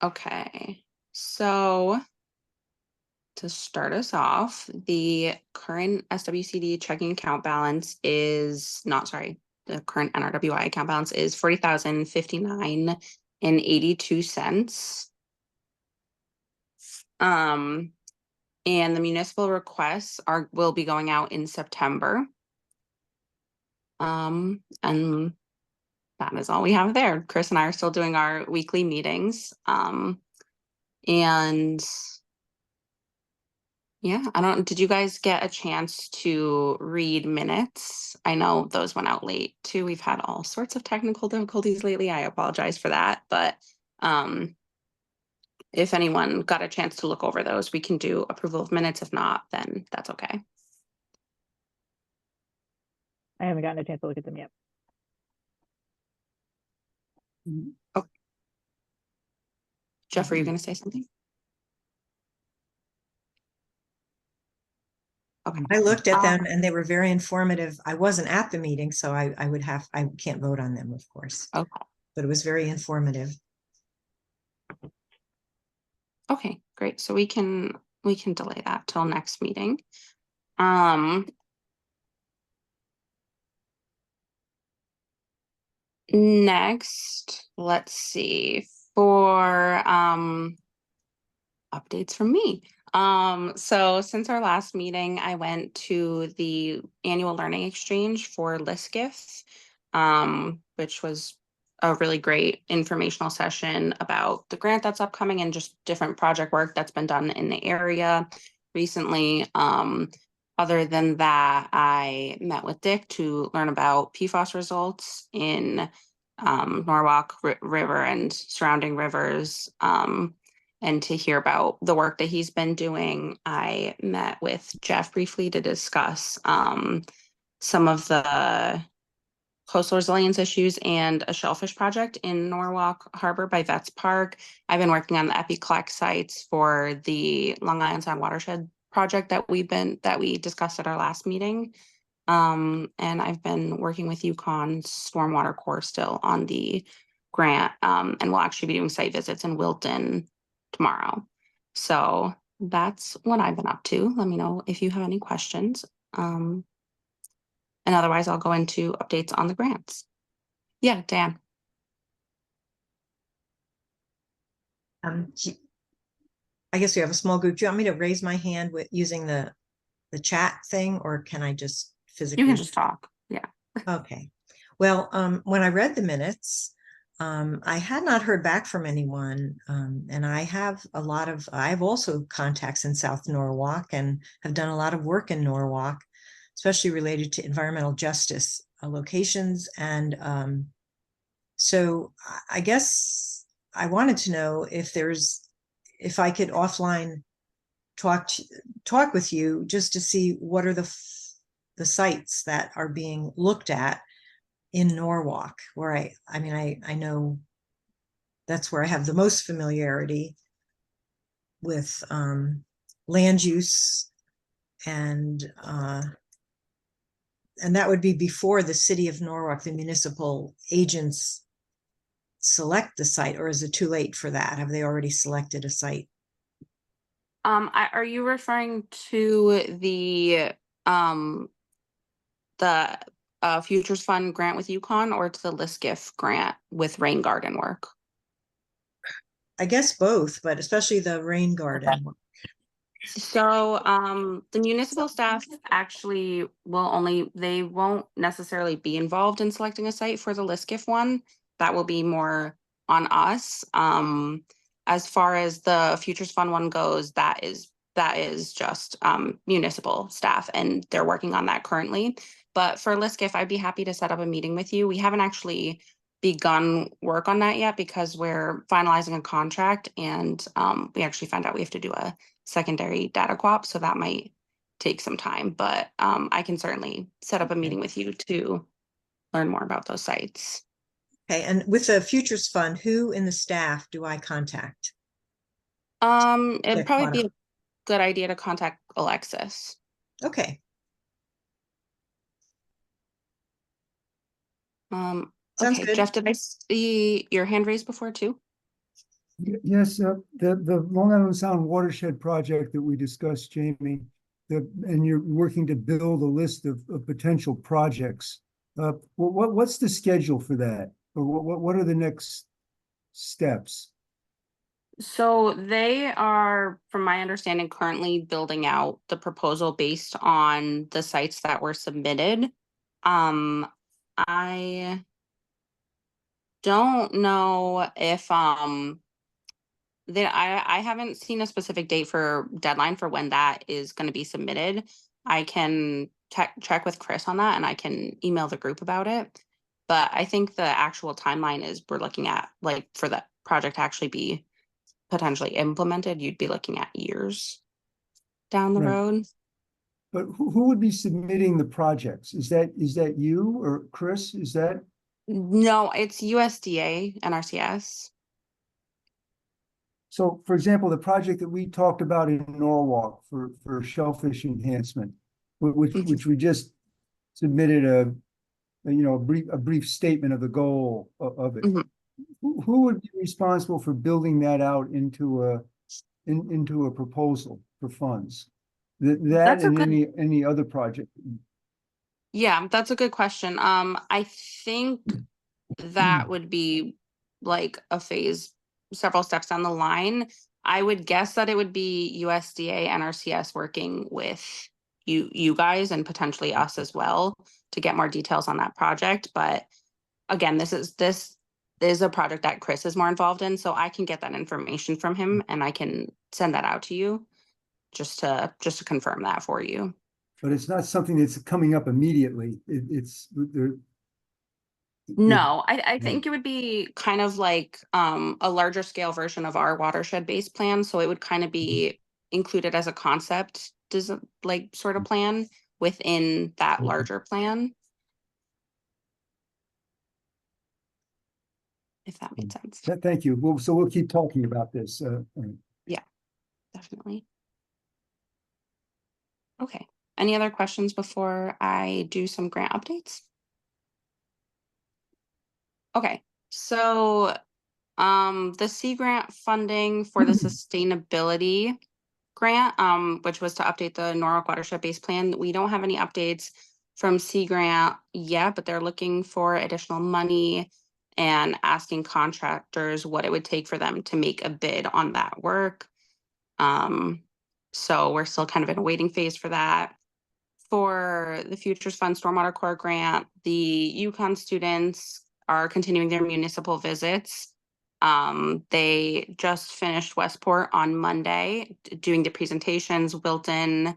Okay, so to start us off, the current SWCD checking account balance is not, sorry, the current NRWI account balance is 40,059 and 82 cents. And the municipal requests will be going out in September. And that is all we have there. Chris and I are still doing our weekly meetings. And yeah, did you guys get a chance to read minutes? I know those went out late too. We've had all sorts of technical difficulties lately. I apologize for that. But if anyone got a chance to look over those, we can do approval of minutes. If not, then that's okay. I haven't gotten a chance to look at them yet. Oh. Jeff, are you going to say something? Okay. I looked at them and they were very informative. I wasn't at the meeting, so I can't vote on them, of course. Okay. But it was very informative. Okay, great. So we can delay that till next meeting. Next, let's see, for updates from me. So since our last meeting, I went to the annual learning exchange for Liskif, which was a really great informational session about the grant that's upcoming and just different project work that's been done in the area recently. Other than that, I met with Dick to learn about PFAS results in Norwalk River and surrounding rivers, and to hear about the work that he's been doing. I met with Jeff briefly to discuss some of the coastal resilience issues and a shellfish project in Norwalk Harbor by Vets Park. I've been working on the EpiCollect sites for the Long Island Sound Watershed project that we discussed at our last meeting. And I've been working with UConn's Stormwater Corps still on the grant, and we'll actually be doing site visits in Wilton tomorrow. So that's what I've been up to. Let me know if you have any questions. And otherwise I'll go into updates on the grants. Yeah, Dan. I guess we have a small group. Do you want me to raise my hand with using the chat thing, or can I just physically? You can just talk. Yeah. Okay. Well, when I read the minutes, I had not heard back from anyone. And I have also contacts in South Norwalk and have done a lot of work in Norwalk, especially related to environmental justice locations. And so I guess I wanted to know if I could offline talk with you just to see what are the sites that are being looked at in Norwalk, where I know that's where I have the most familiarity with land use, and that would be before the city of Norwalk, the municipal agents, select the site, or is it too late for that? Have they already selected a site? Are you referring to the Futures Fund grant with UConn, or to the Liskif grant with rain garden work? I guess both, but especially the rain garden. Okay. So the municipal staff actually they won't necessarily be involved in selecting a site for the Liskif one. That will be more on us. As far as the Futures Fund one goes, that is just municipal staff, and they're working on that currently. But for Liskif, I'd be happy to set up a meeting with you. We haven't actually begun work on that yet because we're finalizing a contract, and we actually found out we have to do a secondary data co-op, so that might take some time, but I can certainly set up a meeting with you to learn more about those sites. Okay, and with the Futures Fund, who in the staff do I contact? It'd probably be a good idea to contact Alexis. Okay. Sounds okay, good. Jeff, did I see your hand raised before too? Yes, the Long Island Sound Watershed project that we discussed, Jamie, and you're working to build a list of potential projects. What's the schedule for that? Or what are the next steps? So they are, from my understanding, currently building out the proposal based on the sites that were submitted. I don't know if I haven't seen a specific date for deadline for when that is going to be submitted. I can check with Chris on that and I can email the group about it. But I think the actual timeline is we're looking at, like, for that project to actually be potentially implemented, you'd be looking at years down the Right. road. But who would be submitting the projects? Is that you or Chris? Is that? No, it's USDA, NRCS. So, for example, the project that we talked about in Norwalk for shellfish enhancement, which we just submitted a brief statement of the goal of it. Mhm. Who would be responsible for building that out into a proposal for funds? That That's a and good, any other project. yeah, that's a good question. I think that would be like a phase, several steps down the line. I would guess that it would be USDA, NRCS working with you guys and potentially us as well to get more details on that project. But again, this is a project that Chris is more involved in, so I can get that information from him and I can send that out to you just to confirm that for you. But it's not something that's coming up immediately. It's there. No, I think it would be kind of like a larger scale version of our watershed based plan. So it would kind of be included as a concept, like sort of plan within that larger plan, if that made sense. Thank you. So we'll keep talking about this. Yeah, definitely. Okay. Any other questions before I do some grant updates? Okay. So the Sea Grant funding for the sustainability grant, which was to update the Norwalk Watershed Base Plan. We don't have any updates from Sea Grant yet, but they're looking for additional money and asking contractors what it would take for them to make a bid on that work. So we're still kind of in a waiting phase for that. For the Futures Fund Stormwater Corps grant, the Yukon students are continuing their municipal visits. They just finished Westport on Monday doing the presentations. Wilton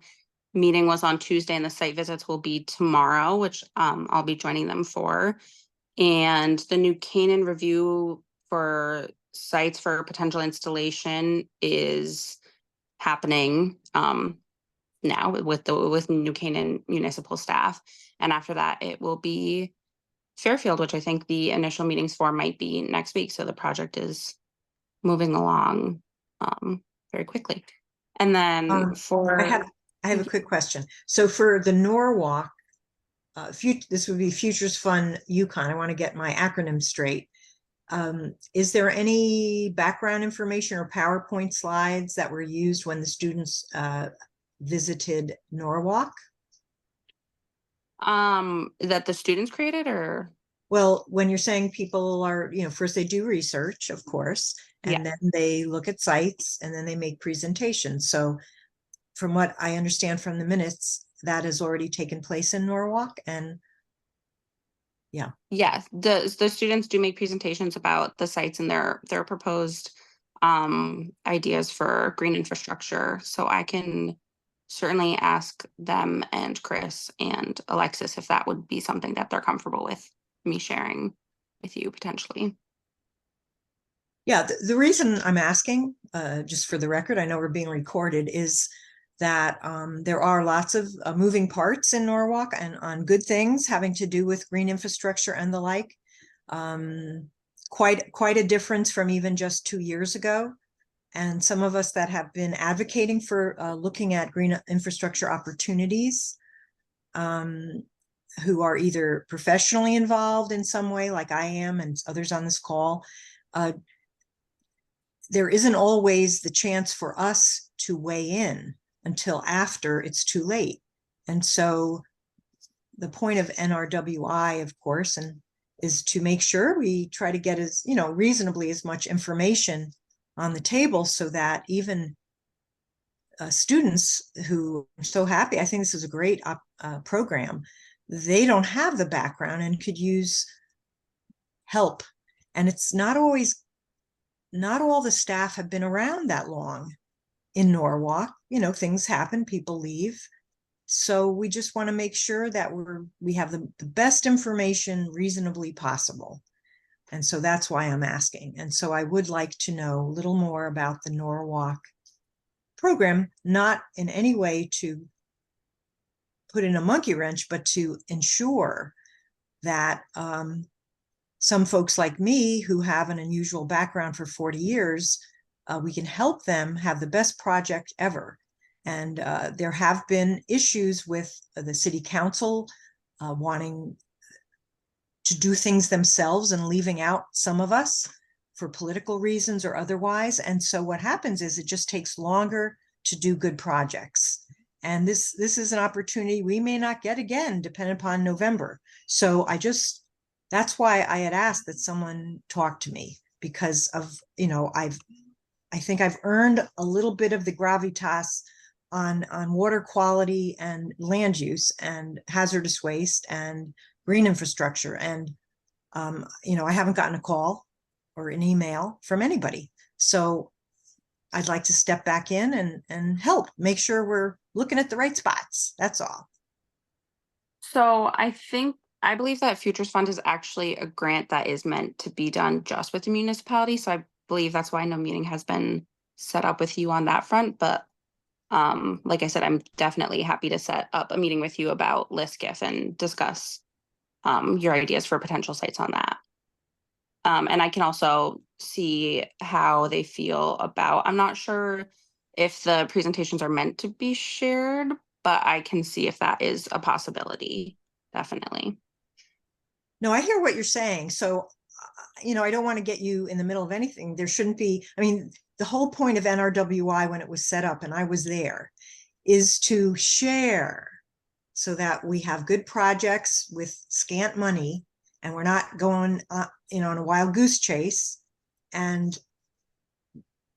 meeting was on Tuesday and the site visits will be tomorrow, which I'll be joining them for. And the New Canaan review for sites for potential installation is happening now with New Canaan municipal staff. And after that, it will be Fairfield, which I think the initial meetings for might be next week. So the project is moving along very quickly. And then I have a quick question. So for the Norwalk, this would be Futures Fund Yukon. I want to get my acronym straight. Is there any background information or PowerPoint slides that were used when the students visited Norwalk? that the students created, or Well, when you're saying people are, first they do research, of course, and yeah. then they look at sites and then they make presentations. So from what I understand from the minutes, that has already taken place in Norwalk. And yeah. Yes, the students do make presentations about the sites and their proposed ideas for green infrastructure. So I can certainly ask them and Chris and Alexis if that would be something that they're comfortable with me sharing with you potentially. Yeah, the reason I'm asking, just for the record, I know we're being recorded, is that there are lots of moving parts in Norwalk and on good things having to do with green infrastructure and the like. Quite a difference from even just 2 years ago. And some of us that have been advocating for looking at green infrastructure opportunities, who are either professionally involved in some way, like I am, and others on this call, there isn't always the chance for us to weigh in until after it's too late. And so the point of NRWI, of course, and is to make sure we try to get as, reasonably as much information on the table so that even students who are so happy, I think this is a great program, they don't have the background and could use help. And it's not all the staff have been around that long in Norwalk. Things happen, people leave. So we just want to make sure that we have the best information reasonably possible. And so that's why I'm asking. And so I would like to know a little more about the Norwalk program, not in any way to put in a monkey wrench, but to ensure that some folks like me who have an unusual background for 40 years, we can help them have the best project ever. And there have been issues with the city council wanting to do things themselves and leaving out some of us for political reasons or otherwise. And so what happens is it just takes longer to do good projects. And this is an opportunity we may not get again, depending upon November. So that's why I had asked that someone talk to me, because of, I think I've earned a little bit of the gravitas on water quality and land use and hazardous waste and green infrastructure. And, I haven't gotten a call or an email from anybody. So I'd like to step back in and help make sure we're looking at the right spots. That's all. So I believe that Futures Fund is actually a grant that is meant to be done just with the municipality. So I believe that's why no meeting has been set up with you on that front. But like I said, I'm definitely happy to set up a meeting with you about Liskif and discuss your ideas for potential sites on that. And I can also see how they feel about, I'm not sure if the presentations are meant to be shared, but I can see if that is a possibility. Definitely. No, I hear what you're saying. So, I don't want to get you in the middle of anything. There shouldn't be, the whole point of NRWI when it was set up, and I was there, is to share so that we have good projects with scant money and we're not going on a wild goose chase. And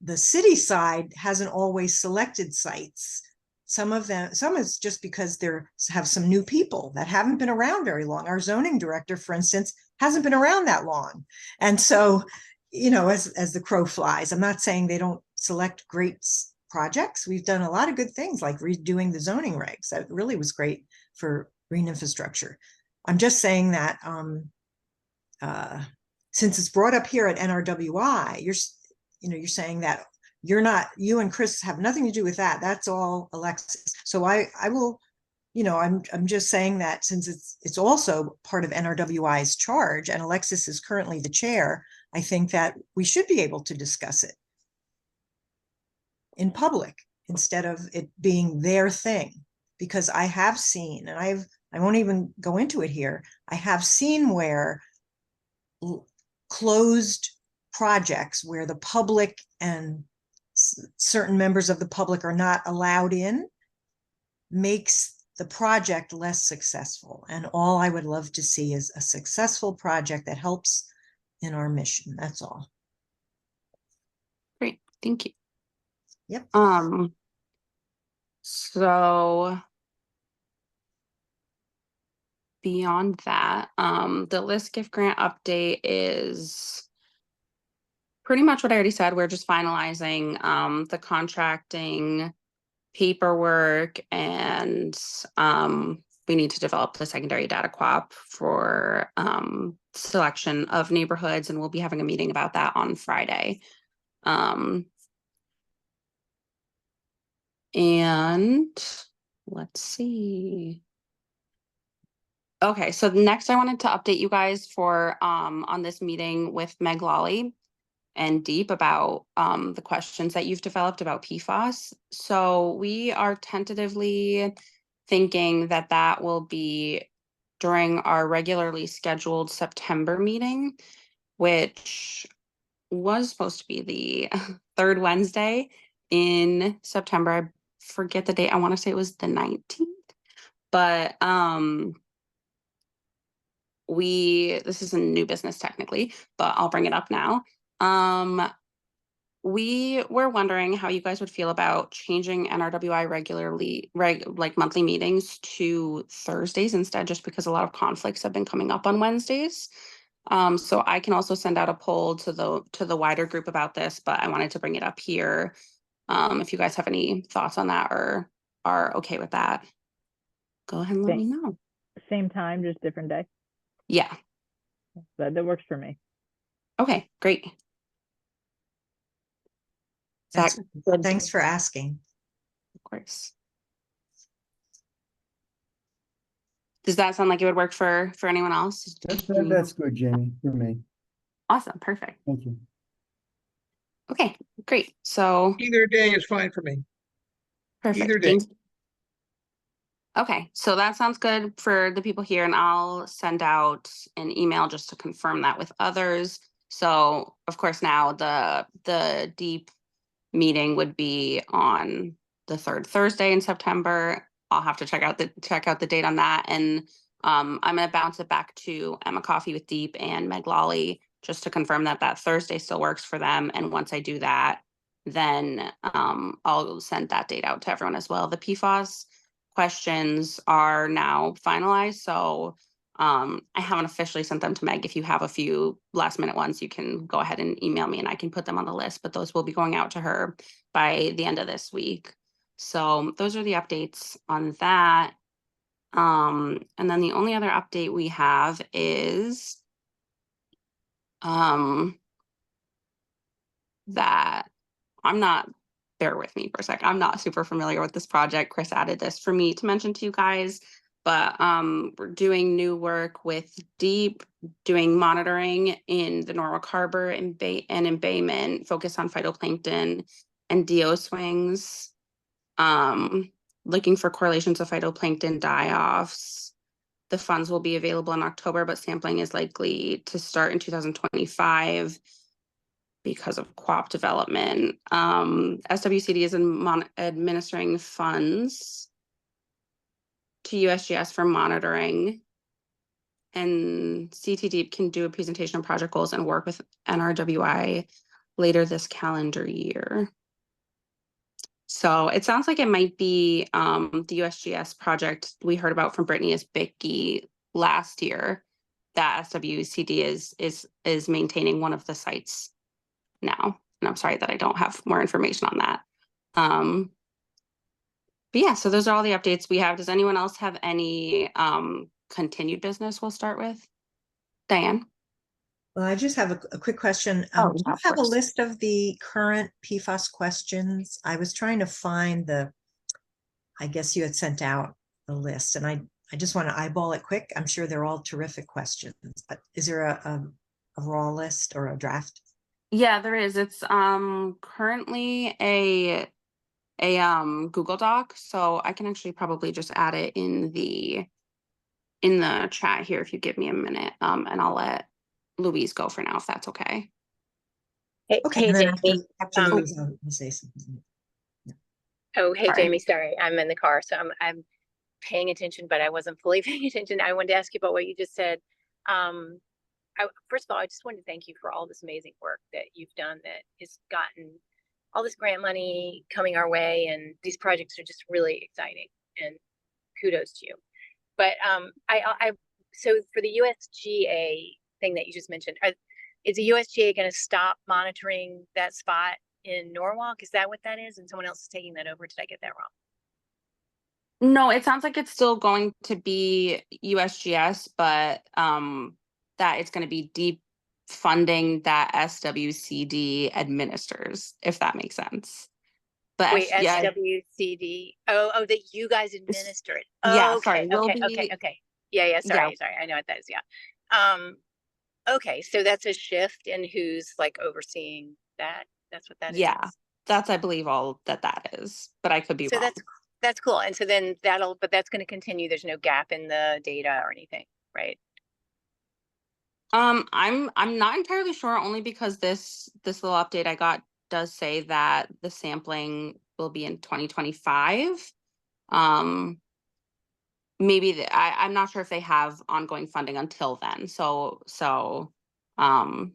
the city side hasn't always selected sites. Some is just because they have some new people that haven't been around very long. Our zoning director, for instance, hasn't been around that long. And so, as the crow flies, I'm not saying they don't select great projects. We've done a lot of good things like redoing the zoning regs. That really was great for green infrastructure. I'm just saying that since it's brought up here at NRWI, you're saying that you and Chris have nothing to do with that. That's all Alexis. So I will, I'm just saying that since it's also part of NRWI's charge and Alexis is currently the chair, I think that we should be able to discuss it in public instead of it being their thing. Because I have seen, and I won't even go into it here, I have seen where closed projects where the public and certain members of the public are not allowed in makes the project less successful. And all I would love to see is a successful project that helps in our mission. That's all. Great. Thank you. Yep. So beyond that, the Liskif grant update is pretty much what I already said. We're just finalizing the contracting paperwork, and we need to develop the secondary data quap for selection of neighborhoods, and we'll be having a meeting about that on Friday. And let's see. Okay, so next I wanted to update you guys for on this meeting with Meg Lawley and Deep about the questions that you've developed about PFAS. So we are tentatively thinking that that will be during our regularly scheduled September meeting, which was supposed to be the third Wednesday in September. I forget the date. I want to say it was the 19th. But this is a new business technically, but I'll bring it up now. We were wondering how you guys would feel about changing NRWI like monthly meetings to Thursdays instead, just because a lot of conflicts have been coming up on Wednesdays. So I can also send out a poll to the wider group about this, but I wanted to bring it up here. If you guys have any thoughts on that or are okay with that, go ahead and let me know. Same time, just different day. Yeah. That works for me. Okay, great. That's, Good? thanks for asking. Of course. Does that sound like it would work for anyone else? That's good, Jamie, for me. Awesome, perfect. Thank you. Okay, great. So Either day is fine for me. perfect. Either day. Okay, so that sounds good for the people here, and I'll send out an email just to confirm that with others. So of course now the deep meeting would be on the third Thursday in September. I'll have to check out the date on that, and I'm gonna bounce it back to Emma Coffee with Deep and Meg Lawley just to confirm that that Thursday still works for them. And once I do that, then I'll send that date out to everyone as well. The PFAS questions are now finalized, so I haven't officially sent them to Meg. If you have a few last minute ones, you can go ahead and email me and I can put them on the list, but those will be going out to her by the end of this week. So those are the updates on that. And then the only other update we have is that bear with me for a sec. I'm not super familiar with this project. Chris added this for me to mention to you guys, but we're doing new work with Deep, doing monitoring in the Norwalk Harbor and embayment, focus on phytoplankton and DO swings, looking for correlations of phytoplankton die-offs. The funds will be available in October, but sampling is likely to start in 2025 because of co-op development. SWCD is administering funds to USGS for monitoring, and CT Deep can do a presentation of project goals and work with NRWI later this calendar year. So it sounds like it might be the USGS project we heard about from Brittany is Bicky last year, that SWCD is maintaining one of the sites now. And I'm sorry that I don't have more information on that. But yeah, so those are all the updates we have. Does anyone else have any continued business we'll start with? Diane? Well, I just have a quick question. Oh, Do you of have a course. list of the current PFAS questions? I was trying to find I guess you had sent out the list, and I just want to eyeball it quick. I'm sure they're all terrific questions, but is there a raw list or a draft? Yeah, there is. It's currently a Google Doc, so I can actually probably just add it in the chat here if you give me a minute, and I'll let Louise go for now if that's okay. Okay, Hey, and then Jamie. after Louise, I'll say something. Oh, hey, Sorry. Jamie. Sorry, I'm in the car, so I'm paying attention, but I wasn't fully paying attention. I wanted to ask you about what you just said. First of all, I just wanted to thank you for all this amazing work that you've done that has gotten all this grant money coming our way, and these projects are just really exciting. And kudos to you. But so for the USGA thing that you just mentioned, is the USGA going to stop monitoring that spot in Norwalk? Is that what that is? And someone else is taking that over? Did I get that wrong? No, it sounds like it's still going to be USGS, but that it's going to be deep funding that SWCD administers, if that makes sense. But Wait, yeah, SWCD. Oh, that you guys administer it. yeah, Oh, sorry, okay, we'll okay. Yeah. Sorry. I know what that is. Yeah. Okay, so that's a shift in who's like overseeing that. That's what that is. Yeah, that's I believe all that is, but I could be So wrong. that's cool. And so then but that's going to continue. There's no gap in the data or anything, right? I'm not entirely sure, only because this little update I got does say that the sampling will be in 2025. Um, maybe I'm not sure if they have ongoing funding until then. Um,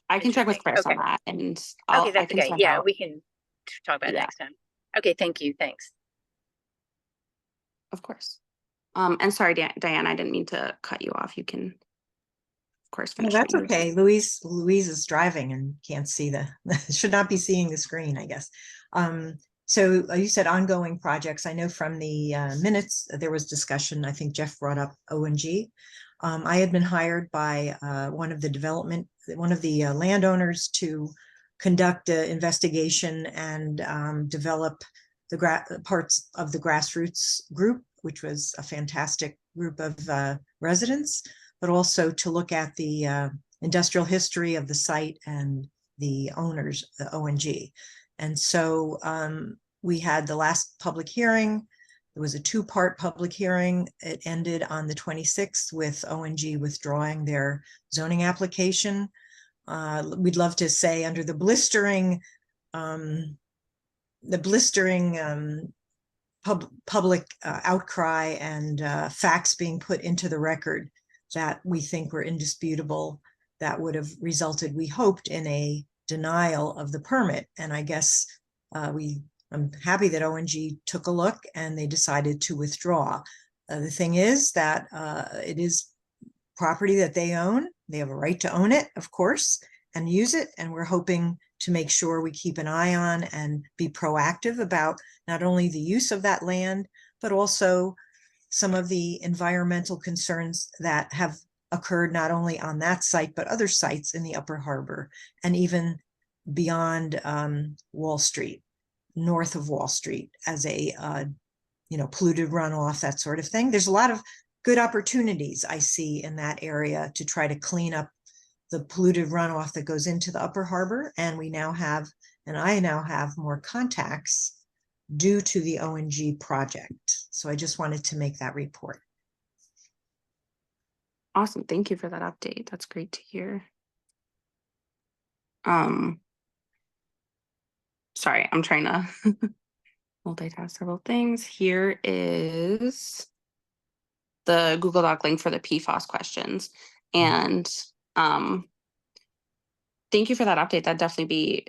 I can check with Interesting. Chris on Okay. that, and Okay, I that's can okay. send Yeah, out. we can talk about it Yeah, next time. Okay, thank you. Thanks. of course. And sorry, Diane, I didn't mean to cut you off. You can, of course, No, finish what that's you were okay. saying. Louise is driving and can't see should not be seeing the screen, I guess. So you said ongoing projects. I know from the minutes there was discussion. I think Jeff brought up ONG. I had been hired by one of the landowners to conduct an investigation and develop the parts of the grassroots group, which was a fantastic group of residents, but also to look at the industrial history of the site and the owners, the ONG. And so we had the last public hearing. It was a two-part public hearing. It ended on the 26th with ONG withdrawing their zoning application. We'd love to say under the blistering public outcry and facts being put into the record that we think were indisputable, that would have resulted, we hoped, in a denial of the permit. And I guess I'm happy that ONG took a look and they decided to withdraw. The thing is that it is property that they own. They have a right to own it, of course, and use it. And we're hoping to make sure we keep an eye on and be proactive about not only the use of that land, but also some of the environmental concerns that have occurred not only on that site, but other sites in the Upper Harbor and even beyond Wall Street, north of Wall Street, as a polluted runoff, that sort of thing. There's a lot of good opportunities I see in that area to try to clean up the polluted runoff that goes into the Upper Harbor. And I now have more contacts due to the ONG project. So I just wanted to make that report. Awesome. Thank you for that update. That's great to hear. Sorry, I'm trying to multitask several things. Here is the Google Doc link for the PFAS questions. And thank you for that update. That'd definitely be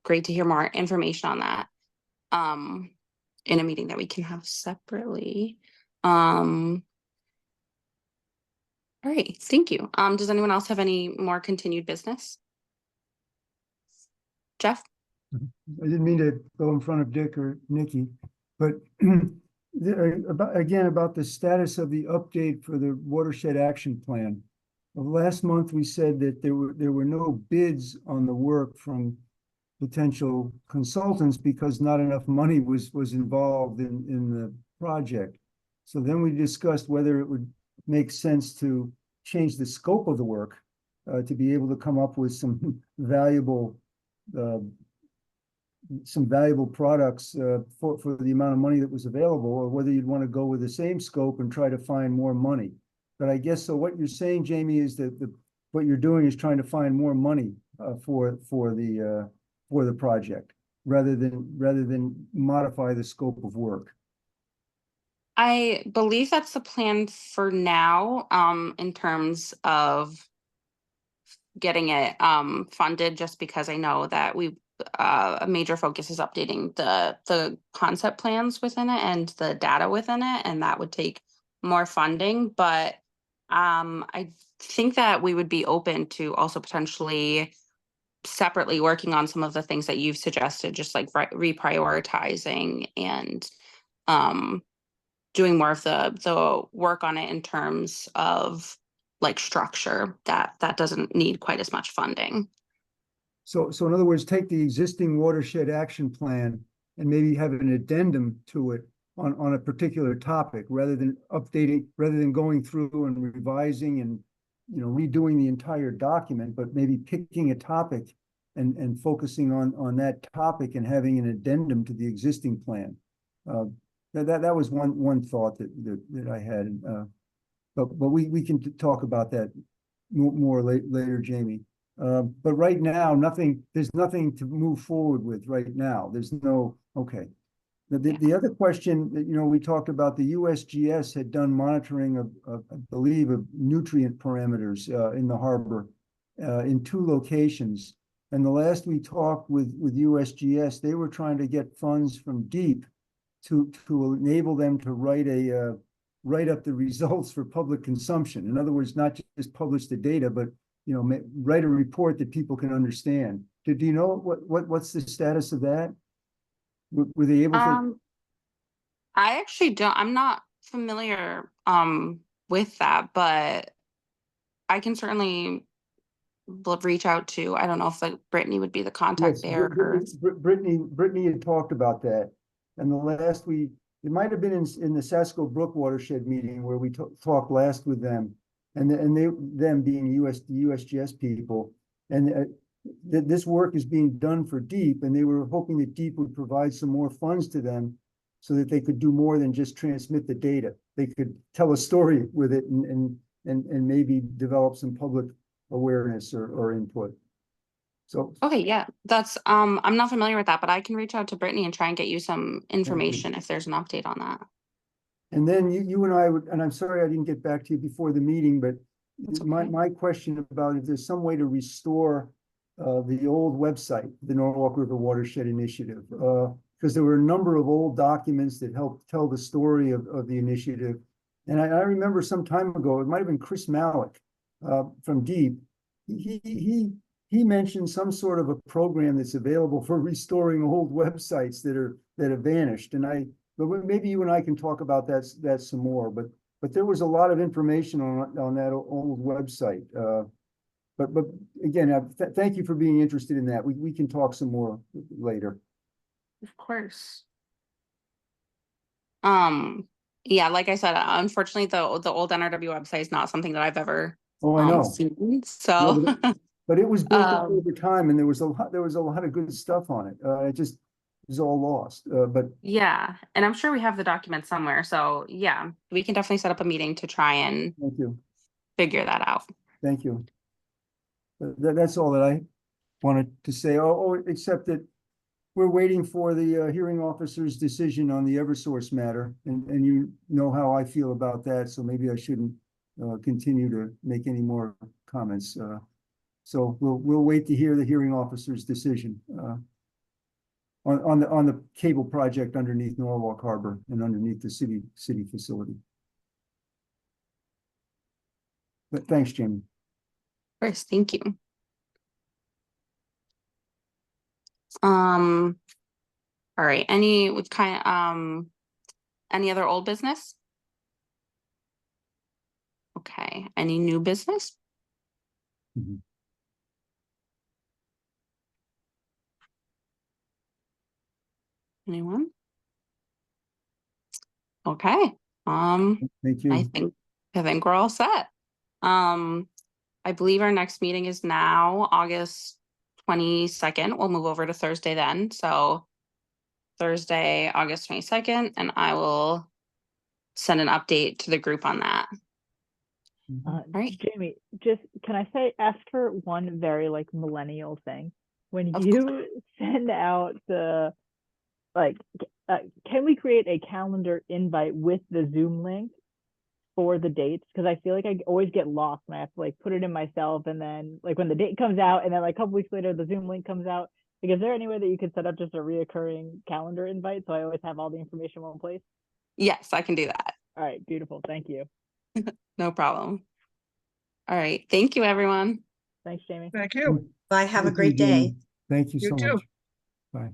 great to hear more information on that in a meeting that we can have separately. All right, thank you. Does anyone else have any more continued business? Jeff? I didn't mean to go in front of Dick or Nikki, but about the status of the update for the watershed action plan. Last month, we said that there were no bids on the work from potential consultants because not enough money was involved in the project. So then we discussed whether it would make sense to change the scope of the work to be able to come up with some valuable products for the amount of money that was available, or whether you'd want to go with the same scope and try to find more money. But I guess so. What you're saying, Jamie, is that what you're doing is trying to find more money for the project rather than modify the scope of work. I believe that's the plan for now, in terms of getting it funded, just because I know that a major focus is updating the concept plans within it and the data within it, and that would take more funding. But I think that we would be open to also potentially separately working on some of the things that you've suggested, just like reprioritizing and doing more of the work on it in terms of like structure that doesn't need quite as much funding. So in other words, take the existing watershed action plan and maybe have an addendum to it on a particular topic, rather than going through and revising and redoing the entire document, but maybe picking a topic and focusing on that topic and having an addendum to the existing plan. That was one thought that I had. but we can talk about that more later, Jamie. But right now, there's nothing to move forward with right now. There's no, okay. The other question that, we talked about, the USGS had done monitoring of I believe, of nutrient parameters in the harbor in 2 locations. And the last we talked with USGS, they were trying to get funds from DEEP to enable them to write up the results for public consumption. In other words, not just publish the data, but write a report that people can understand. Do you know what's the status of that? Were they able to? I actually don't. I'm not familiar with that, but I can certainly reach out to. I don't know if Brittany would be the contact Yes, there. Brittany had talked about that, and it might have been in the Sasko Brook watershed meeting where we talked last with them, and them being the USGS people, and this work is being done for DEEP, and they were hoping that DEEP would provide some more funds to them so that they could do more than just transmit the data. They could tell a story with it and maybe develop some public awareness or input. So, Okay, yeah, that's I'm not familiar with that, but I can reach out to Brittany and try and get you some information if there's an update on that. and then you and I would, and I'm sorry I didn't get back to you before the meeting, but my question about if there's some way to restore the old website, the Norwalk River Watershed Initiative, because there were a number of old documents that helped tell the story of the initiative. And I remember some time ago, it might have been Chris Malik from DEEP. He mentioned some sort of a program that's available for restoring old websites that have vanished. But maybe you and I can talk about that some more. But there was a lot of information on that old website. But again, thank you for being interested in that. We can talk some more later. Of course. Yeah, like I said, unfortunately, the old NRW website is not something that I've ever Oh, I know. seen. So Yeah, but it was built up over time, and there was a lot of good stuff on it. It just was all lost. But yeah, and I'm sure we have the document somewhere. So yeah, we can definitely set up a meeting to try and thank you. figure that out. Thank you. That's all that I wanted to say. Oh, except that we're waiting for the hearing officer's decision on the Eversource matter, and you know how I feel about that. So maybe I shouldn't continue to make any more comments. So we'll wait to hear the hearing officer's decision on the cable project underneath Norwalk Harbor and underneath the city facility. But thanks, Jamie. Of course, thank you. All right, any other old business? Okay, any new business? Mhm. Anyone? Okay. Thank you. I think we're all set. I believe our next meeting is now August 22nd. We'll move over to Thursday then. So Thursday, August 22nd, and I will send an update to the group on that. Right. Jamie, just can I ask for one very millennial thing? When Of you send out the can we create a calendar invite with the Zoom link for the dates? Because I feel like I always get lost and I have to put it in myself, and then when the date comes out, and then a couple weeks later the Zoom link comes out. Is there any way that you could set up just a reoccurring calendar invite so I always have all the information in one place? Yes, I can do that. All right, beautiful. Thank you. No problem. All right. Thank you, everyone. Thanks, Jamie. Thank you. Bye. Have a Thank you, great Jamie. day. Thank you You so too. much. Bye.